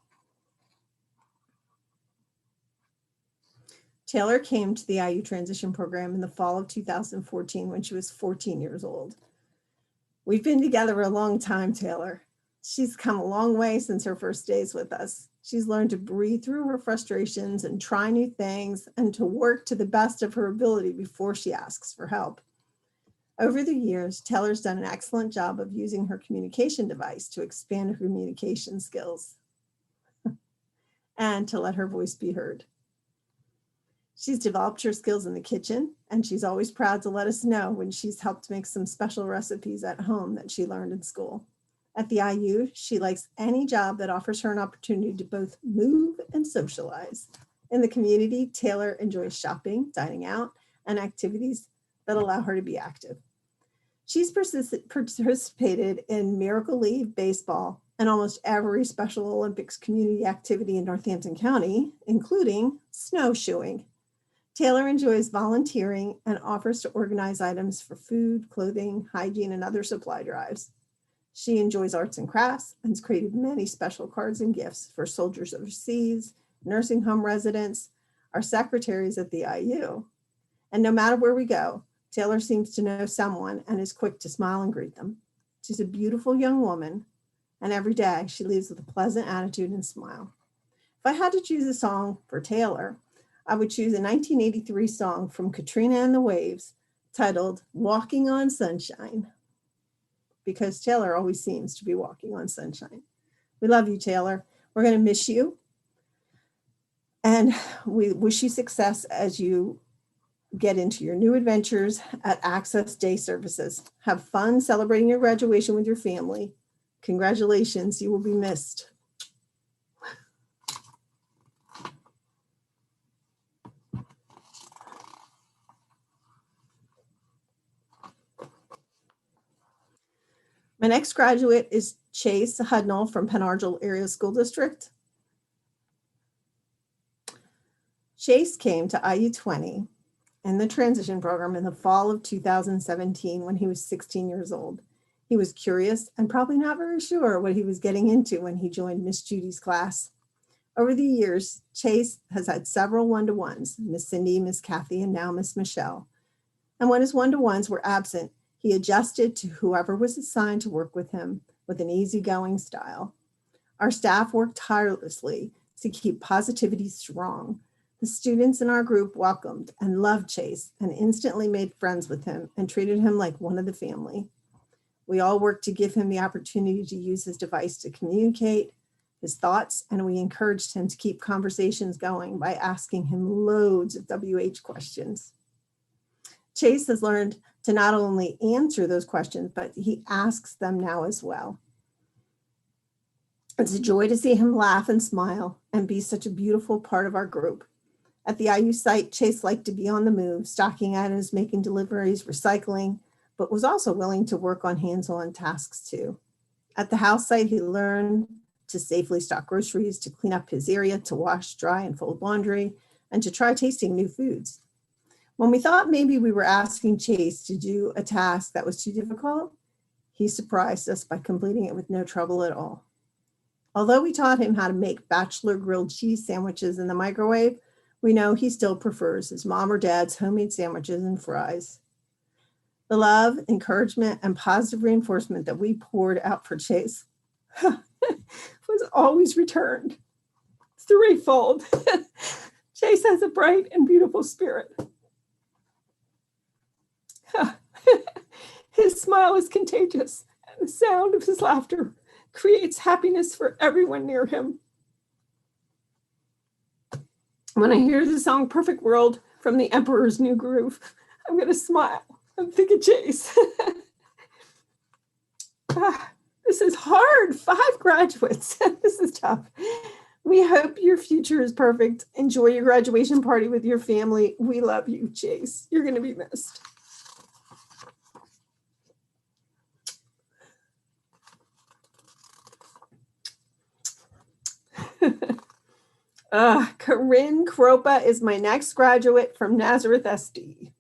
Taylor came to the IU transition program in the fall of 2014 when she was 14 years old. We've been together a long time, Taylor. She's come a long way since her first days with us. She's learned to breathe through her frustrations and try new things and to work to the best of her ability before she asks for help. Over the years, Taylor's done an excellent job of using her communication device to expand her communication skills and to let her voice be heard. She's developed her skills in the kitchen, and she's always proud to let us know when she's helped make some special recipes at home that she learned in school. At the IU, she likes any job that offers her an opportunity to both move and socialize. In the community, Taylor enjoys shopping, dining out, and activities that allow her to be active. She's participated in Miracle League baseball and almost every Special Olympics community activity in Northampton County, including snowshoeing. Taylor enjoys volunteering and offers to organize items for food, clothing, hygiene, and other supply drives. She enjoys arts and crafts and has created many special cards and gifts for soldiers overseas, nursing home residents, our secretaries at the IU. And no matter where we go, Taylor seems to know someone and is quick to smile and greet them. She's a beautiful young woman, and every day she leaves with a pleasant attitude and smile. If I had to choose a song for Taylor, I would choose a 1983 song from Katrina and the Waves titled Walking on Sunshine, because Taylor always seems to be walking on sunshine. We love you, Taylor. We're going to miss you. And we wish you success as you get into your new adventures at Access Day Services. Have fun celebrating your graduation with your family. Congratulations, you will be missed. My next graduate is Chase Hudnall from Penargil Area School District. Chase came to IU20 in the transition program in the fall of 2017 when he was 16 years old. He was curious and probably not very sure what he was getting into when he joined Miss Judy's class. Over the years, Chase has had several one-to-ones, Miss Cindy, Miss Kathy, and now Miss Michelle. And when his one-to-ones were absent, he adjusted to whoever was assigned to work with him with an easygoing style. Our staff worked tirelessly to keep positivity strong. The students in our group welcomed and loved Chase and instantly made friends with him and treated him like one of the family. We all worked to give him the opportunity to use his device to communicate his thoughts, and we encouraged him to keep conversations going by asking him loads of WH questions. Chase has learned to not only answer those questions, but he asks them now as well. It's a joy to see him laugh and smile and be such a beautiful part of our group. At the IU site, Chase liked to be on the move, stocking items, making deliveries, recycling, but was also willing to work on hands-on tasks too. At the house site, he learned to safely stock groceries, to clean up his area, to wash, dry, and fold laundry, and to try tasting new foods. When we thought maybe we were asking Chase to do a task that was too difficult, he surprised us by completing it with no trouble at all. Although we taught him how to make bachelor grilled cheese sandwiches in the microwave, we know he still prefers his mom or dad's homemade sandwiches and fries. The love, encouragement, and positive reinforcement that we poured out for Chase was always returned threefold. Chase has a bright and beautiful spirit. His smile is contagious, and the sound of his laughter creates happiness for everyone near him. When I hear the song Perfect World from the Emperor's New Groove, I'm going to smile and think of Chase. This is hard. 5 graduates. This is tough. We hope your future is perfect. Enjoy your graduation party with your family. We love you, Chase. You're going to be missed. Corinne Kropa is my next graduate from Nazareth SD.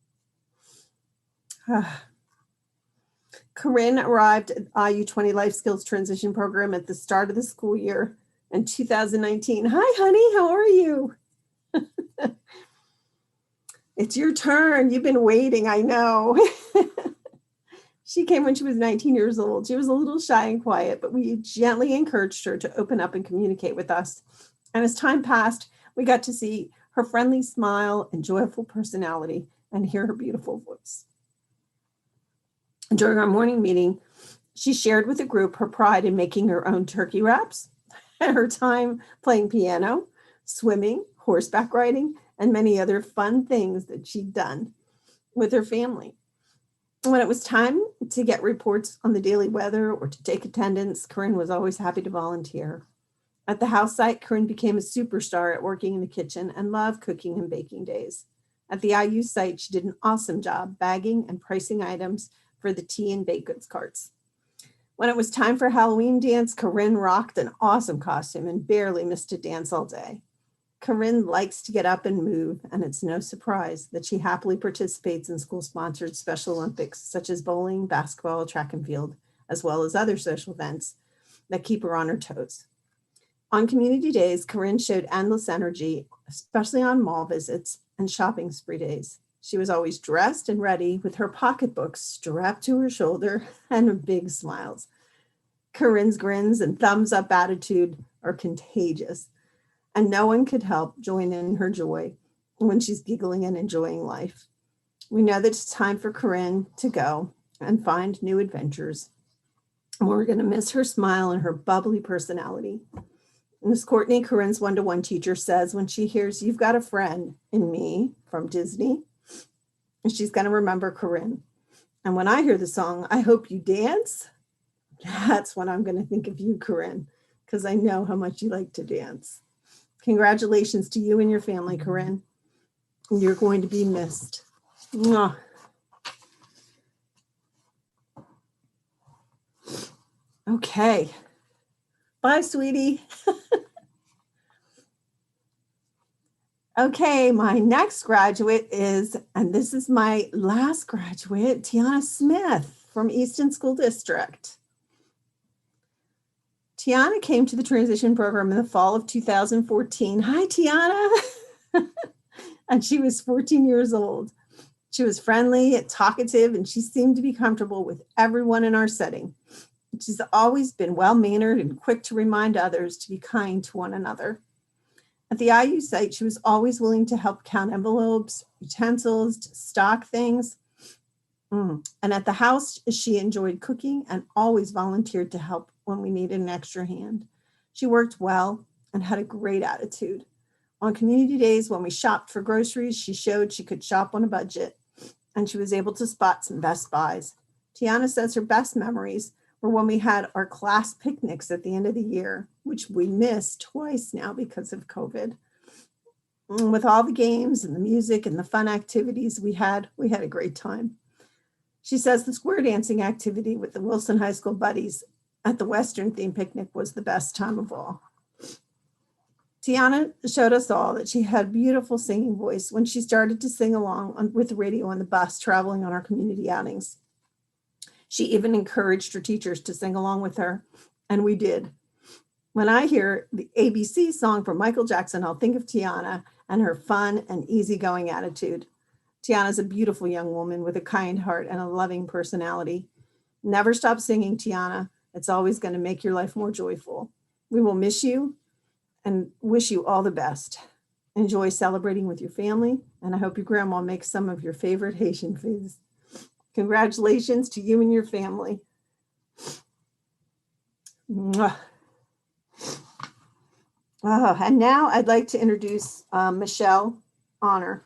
Corinne arrived at IU20 Life Skills Transition Program at the start of the school year in 2019. Hi, honey, how are you? It's your turn. You've been waiting, I know. She came when she was 19 years old. She was a little shy and quiet, but we gently encouraged her to open up and communicate with us. And as time passed, we got to see her friendly smile and joyful personality and hear her beautiful voice. During our morning meeting, she shared with the group her pride in making her own turkey wraps, and her time playing piano, swimming, horseback riding, and many other fun things that she'd done with her family. When it was time to get reports on the daily weather or to take attendance, Corinne was always happy to volunteer. At the house site, Corinne became a superstar at working in the kitchen and loved cooking and baking days. At the IU site, she did an awesome job bagging and pricing items for the tea and baked goods carts. When it was time for Halloween dance, Corinne rocked an awesome costume and barely missed a dance all day. Corinne likes to get up and move, and it's no surprise that she happily participates in school-sponsored Special Olympics, such as bowling, basketball, track and field, as well as other social events that keep her on her toes. On community days, Corinne showed endless energy, especially on mall visits and shopping spree days. She was always dressed and ready with her pocketbook strapped to her shoulder and big smiles. Corinne's grins and thumbs up attitude are contagious, and no one could help join in her joy when she's giggling and enjoying life. We know that it's time for Corinne to go and find new adventures. We're going to miss her smile and her bubbly personality. Miss Courtney, Corinne's one-to-one teacher, says when she hears "You've Got a Friend in Me" from Disney, she's going to remember Corinne. And when I hear the song, "I Hope You Dance," that's when I'm going to think of you, Corinne, because I know how much you like to dance. Congratulations to you and your family, Corinne. You're going to be missed. Mwah. Okay. Bye, sweetie. Okay, my next graduate is, and this is my last graduate, Tiana Smith from Easton School District. Tiana came to the transition program in the fall of 2014. Hi, Tiana. And she was 14 years old. She was friendly, talkative, and she seemed to be comfortable with everyone in our setting. She's always been well-mannered and quick to remind others to be kind to one another. At the IU site, she was always willing to help count envelopes, utensils, to stock things. And at the house, she enjoyed cooking and always volunteered to help when we needed an extra hand. She worked well and had a great attitude. On community days, when we shopped for groceries, she showed she could shop on a budget, and she was able to spot some best buys. Tiana says her best memories were when we had our class picnics at the end of the year, which we missed twice now because of COVID. And with all the games and the music and the fun activities we had a great time. She says the square dancing activity with the Wilson High School buddies at the Western theme picnic was the best time of all. Tiana showed us all that she had a beautiful singing voice when she started to sing along with the radio on the bus traveling on our community outings. She even encouraged her teachers to sing along with her, and we did. When I hear the ABC song from Michael Jackson, I'll think of Tiana and her fun and easygoing attitude. Tiana's a beautiful young woman with a kind heart and a loving personality. Never stop singing, Tiana. It's always going to make your life more joyful. We will miss you and wish you all the best. Enjoy celebrating with your family, and I hope your grandma makes some of your favorite Haitian foods. Congratulations to you and your family. Mwah. Oh, and now I'd like to introduce Michelle Honor.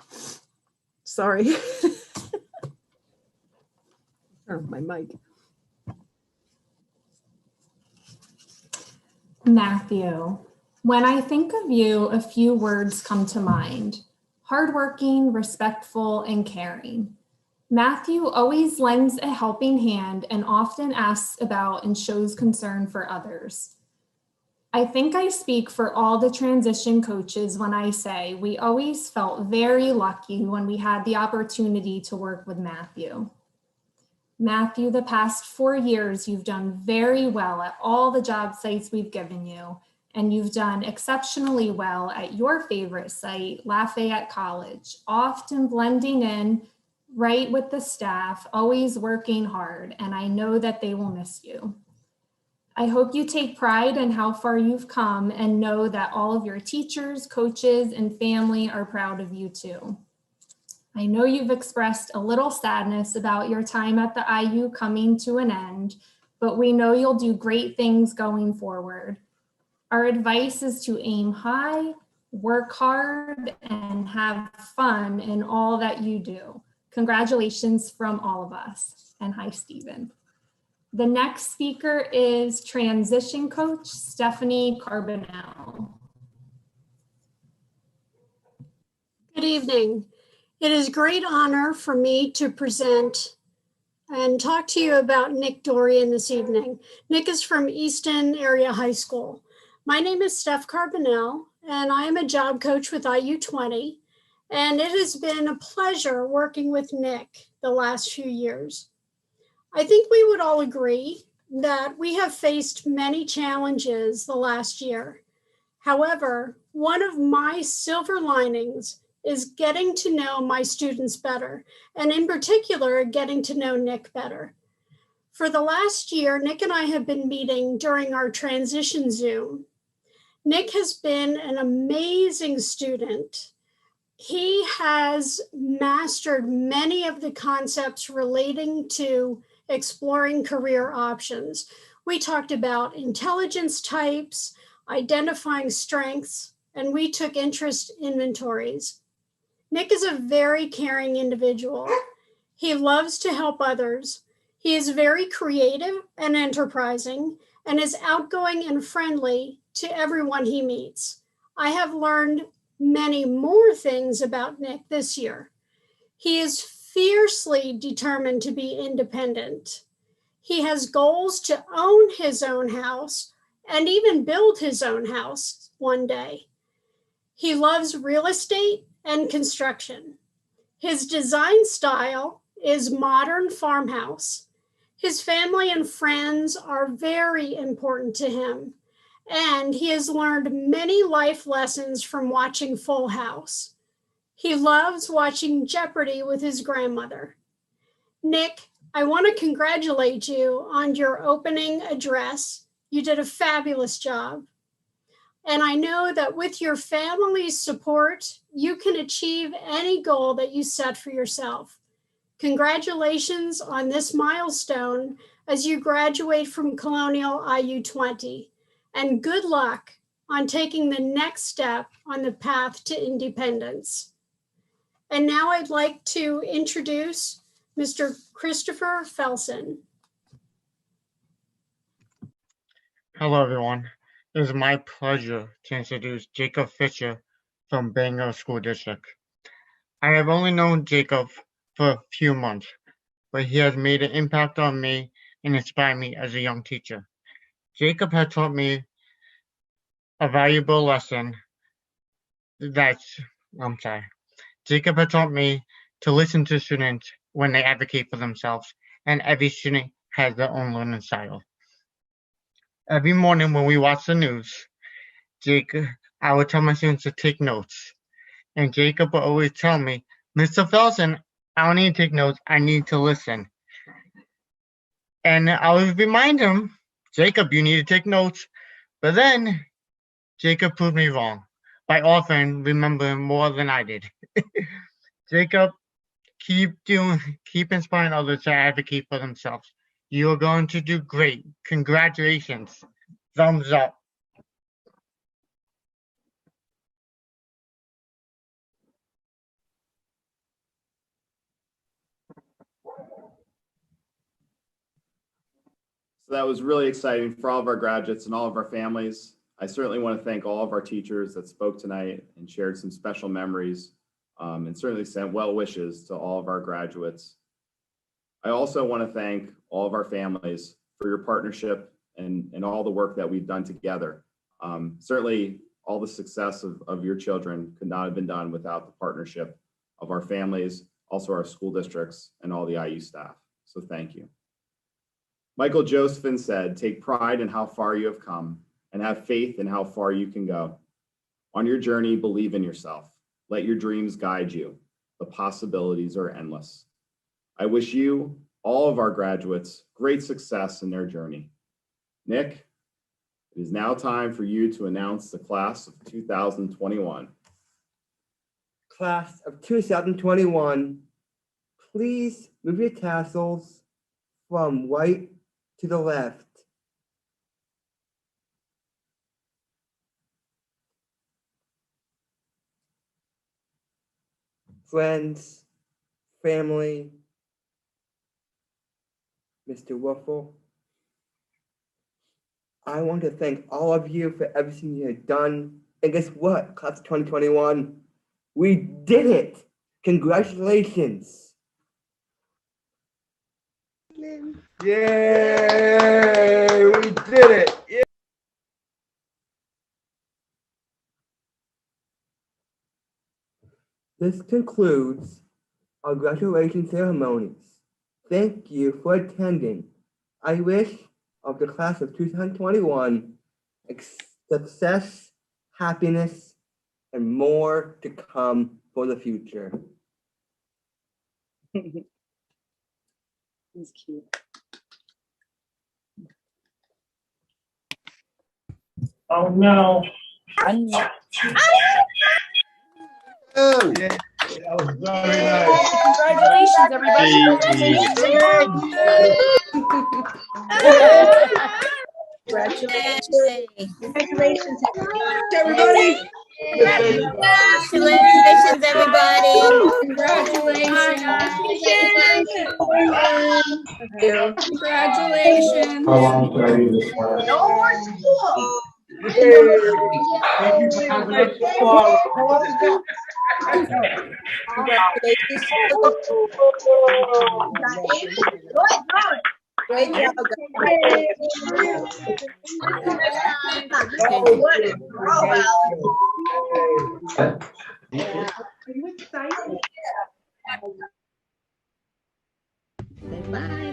Sorry. Turn my mic. Matthew, when I think of you, a few words come to mind: hardworking, respectful, and caring. Matthew always lends a helping hand and often asks about and shows concern for others. I think I speak for all the transition coaches when I say we always felt very lucky when we had the opportunity to work with Matthew. Matthew, the past 4 years, you've done very well at all the job sites we've given you, and you've done exceptionally well at your favorite site, Lafayette College, often blending in right with the staff, always working hard, and I know that they will miss you. I hope you take pride in how far you've come and know that all of your teachers, coaches, and family are proud of you too. I know you've expressed a little sadness about your time at the IU coming to an end, but we know you'll do great things going forward. Our advice is to aim high, work hard, and have fun in all that you do. Congratulations from all of us. And hi, Stephen. The next speaker is transition coach Stephanie Carbonell. Good evening. It is a great honor for me to present and talk to you about Nick Dorian this evening. Nick is from Easton Area High School. My name is Steph Carbonell, and I am a job coach with IU 20, and it has been a pleasure working with Nick the last few years. I think we would all agree that we have faced many challenges the last year. However, one of my silver linings is getting to know my students better, and in particular, getting to know Nick better. For the last year, Nick and I have been meeting during our transition Zoom. Nick has been an amazing student. He has mastered many of the concepts relating to exploring career options. We talked about intelligence types, identifying strengths, and we took interest inventories. Nick is a very caring individual. He loves to help others. He is very creative and enterprising and is outgoing and friendly to everyone he meets. I have learned many more things about Nick this year. He is fiercely determined to be independent. He has goals to own his own house and even build his own house one day. He loves real estate and construction. His design style is modern farmhouse. His family and friends are very important to him, and he has learned many life lessons from watching Full House. He loves watching Jeopardy with his grandmother. Nick, I want to congratulate you on your opening address. You did a fabulous job. And I know that with your family's support, you can achieve any goal that you set for yourself. Congratulations on this milestone as you graduate from Colonial IU 20. And good luck on taking the next step on the path to independence. And now I'd like to introduce Mr. Christopher Felsen. Hello, everyone. It is my pleasure to introduce Jacob Fisher from Bangor School District. I have only known Jacob for a few months, but he has made an impact on me and inspired me as a young teacher. Jacob has taught me a valuable lesson Jacob has taught me to listen to students when they advocate for themselves, and every student has their own learning style. Every morning when we watch the news, I would tell my students to take notes. And Jacob would always tell me, Mr. Felsen, I don't need to take notes, I need to listen. And I would remind him, Jacob, you need to take notes. But then Jacob proved me wrong by often remembering more than I did. Jacob, keep inspiring others to advocate for themselves. You are going to do great. Congratulations. Thumbs up. So that was really exciting for all of our graduates and all of our families. I certainly want to thank all of our teachers that spoke tonight and shared some special memories, and certainly sent well wishes to all of our graduates. I also want to thank all of our families for your partnership and all the work that we've done together. Certainly all the success of your children could not have been done without the partnership of our families, also our school districts, and all the IU staff. So thank you. Michael Josephine said, take pride in how far you have come and have faith in how far you can go. On your journey, believe in yourself. Let your dreams guide you. The possibilities are endless. I wish you, all of our graduates, great success in their journey. Nick, it is now time for you to announce the class of 2021. Class of 2021, please move your tassels from right to the left. friends, family, Mr. Wuffle. I want to thank all of you for everything you have done. And guess what, class of 2021? We did it! Congratulations! Yay! We did it! Yeah. This concludes our graduation ceremonies. Thank you for attending. I wish of the class of 2021 success, happiness, and more to come for the future. He's cute. Oh no. Oh, yeah. That was very Congratulations, everybody. Congratulations, everybody. Congratulations, everybody. Congratulations. Congratulations. How long should I do this for? No more school. Thank you for having us so far. Congratulations. Great job, Bye.